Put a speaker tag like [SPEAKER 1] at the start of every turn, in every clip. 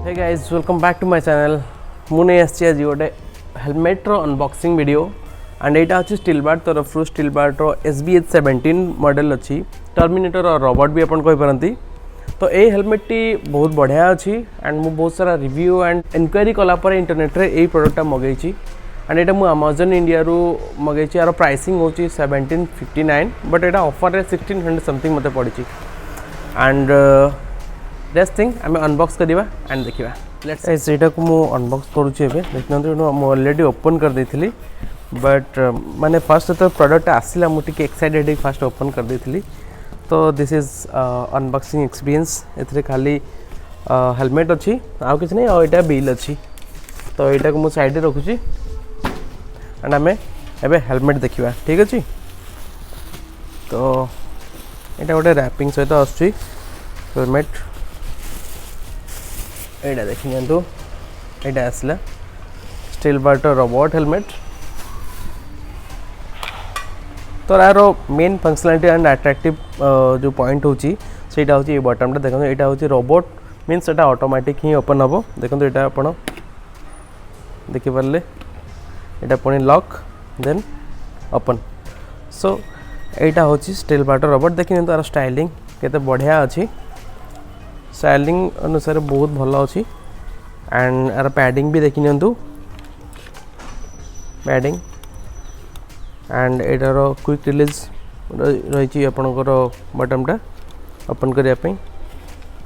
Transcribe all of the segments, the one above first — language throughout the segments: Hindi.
[SPEAKER 1] Hey guys welcome back to my channel मुझे आसी आज गोटे हेलमेट अनबॉक्सिंग वीडियो एंड यहाँ अच्छी स्टीलबार्ड तरफ स्टीलबार्ड SBH-17 मॉडल अच्छी टर्मिनेटर और रोबोट भी अपन कहींपारती। तो ये हेलमेट टी बहुत बढ़िया अच्छी एंड मु बहुत सारा रिव्यू एंड इनक्वारी कलापर इंटरनेट रे यही प्रोडक्टा मगेई एंड यहाँ मुझे अमेजन इंडिया रू मगेई। यार प्राइसिंग हो 1759 बट यहाँ ऑफर 1600 समथिंग मत पड़ी एंड नेक्स्ट थिंग आम अनबॉक्स करवा एंड देखा लेट्स यहाँ को मुझे अनबॉक्स करुँचे देखते मुझे ऑलरेडी ओपन कर देती बट माने फर्स्ट तो प्रोडक्ट आसला मुझे एक्साइटेड फास्ट ओपन कर देती। तो दिस इज अनबॉक्सिंग एक्सपीरियंस ए खाली हेलमेट अच्छी आउ कि नहीं आईटा बिल अच्छी। तो यहाँ को मुझे साइड रखुची एंड आम एवं हेलमेट देखा ठीक अच्छे। तो यहाँ गोटे रैपिंग सहित आसुची हेलमेट यहाँ देखी नियंतु यहाँ आसला स्टीलबर्ड रोबोट हेलमेट। तो यार मेन फंक्शनलिटी एंड अट्रैक्टिव जो पॉइंट होची सेटा होची ये बटनटा देखो यहाँ होची रोबोट मीन्स एटा ऑटोमेटिक ही ओपन हम देखो यहाँ आपण देखि पारे यहाँ पुणी लॉक देन ओपन। सो यहाँ होची स्टीलबर्ड रोबोट देखिए तार स्टाइलिंग केते बढ़िया अच्छी स्टाइलिंग अनुसार बहुत भल अच्छी एंड यार पैडिंग भी देखी नियंतु पैडिंग एंड एटार क्विक रिलीज रही आपणकर बटनटा ओपन करने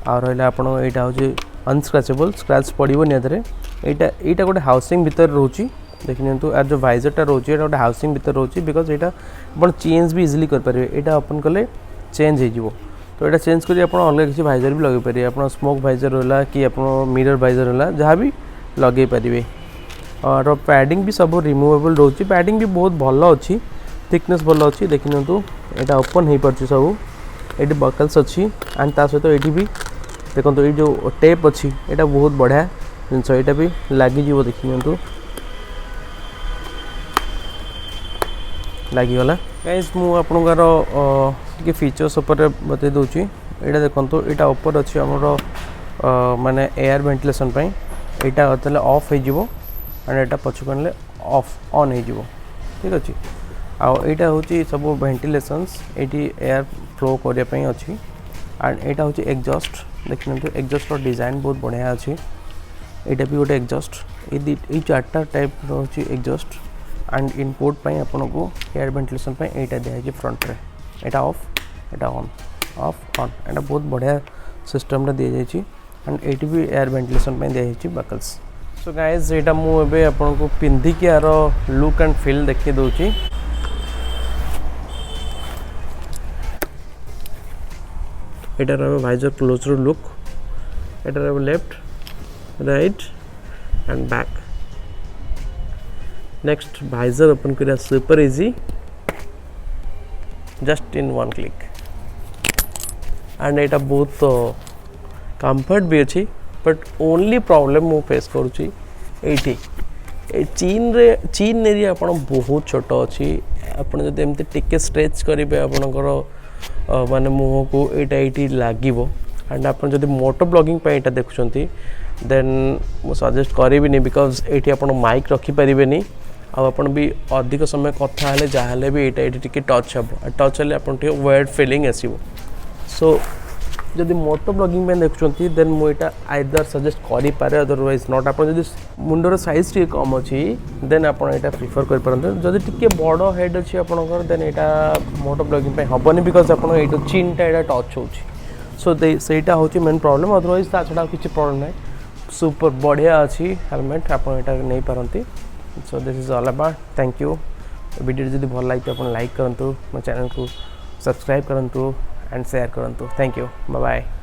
[SPEAKER 1] आ रहा आप हूँ अनस्क्राचेबल स्क्राच पड़ो निहत यहाँ गोटे हाउसिंग भितर रोचे देखी नियंतु यार जो वाइजरटा रोचे गोटे हाउसिंग भितर रोचे बिकज यहाँ आप चेंज भी इजिली करेंगे यहाँ ओपन कले चेंज हो। तो यहाँ चेंज कर अलग किसी वाइजर भी लगे पारे आप स्मोक वाइजर होला कि आप मिरर वाइजर होला जहाँ भी लगे पारे। और पैडिंग भी सब रिमूवेबल रोचे पैडिंग भी बहुत भल अच्छी थिकनेस भल अच्छी देखी नियंतु यहाँ ओपन हो पार्छ सब ये बकल्स अच्छी एंड ता सहित ये भी देखो ये जो टेप अच्छी यहाँ बहुत बढ़िया जिनस यहाँ भी लगिज देखी नियंतु लगिगला। गाइस मु आपनकर के फीचर्स ऊपर बते दूची यहाँ देखो यहाँ ऊपर अच्छी आमर माने एयर वेंटिलेशन यहाँ तेल ऑफ हो एंड यहाँ पछक आने ऑफ ऑन हो ठीक अच्छे। आईटा हूँ सब वेंटिलेशंस ये एयर फ्लो करने अच्छी एंड यहाँ हूँ एग्जॉस्ट देखते एग्जॉस्ट डिजाइन बहुत बढ़िया अच्छी यहाँ भी गोटे एग्जॉस्ट ये चार्टा टाइप रोचे एग्जॉस्ट एंड इनपुट आपन को एयर वेंटिलेशन यहाँ दिखाई फ्रंट रे यहाँ ऑफ यहाँ ऑन ऑफ ऑन यहाँ बहुत बढ़िया सिस्टम दी जाइए एंड ये भी एयर वेंटिलेशन दिखाई बकल्स। सो गाइज यहाँ मुझे आपन को पिंधिक यार लुक एंड फील देखी दूची यहाँ रहा वाइजर क्लोजर लुक यहाँ रहा left right and back. Next visor open करिया super easy just in one click and यहाँ बहुत कंफर्ट भी अच्छी बट ओनली प्रॉब्लम मु फेस करुँची ये चीन एरिया आप बहुत छोट अच्छी आपड़ जब एमती टिके स्ट्रेच करेंगे आपणकर माने मुह को ये लगे एंड आप मोटो ब्लॉगिंग यहाँ देखुं देन मु सजेस्ट करी बिकज ये आप माइक रखिपारे आप भी अधिक समय कथा है जहाँ भी ये टच हम टच हेल्ले आप वेर्ड फिलिंग आसो। सो जदि मोटो ब्लॉगिंग देखुं देन मुझे आइदर सजेस्ट करें अदरवाइज नॉट आप मुंडर साइज टी कम अच्छी देन आप प्रिफर करें जदि टी बड़ हेड अच्छी आपंकर देन यहाँ मोटो ब्लॉगिंग हेनी बिकज आप चिन्टा यहाँ टच हो। सो सेटा हूँ मेन प्रॉब्लम अदरवाइज ता छड़ा किसी प्रॉब्लम ना सुपर बढ़िया अच्छी हेलमेट आप नहीं पारती। So this is all about thank you video जब भल लगे आप लाइक करूँ मो चैनल को सब्सक्राइब करूँ एंड शेयर करूँ। Thank you bye bye.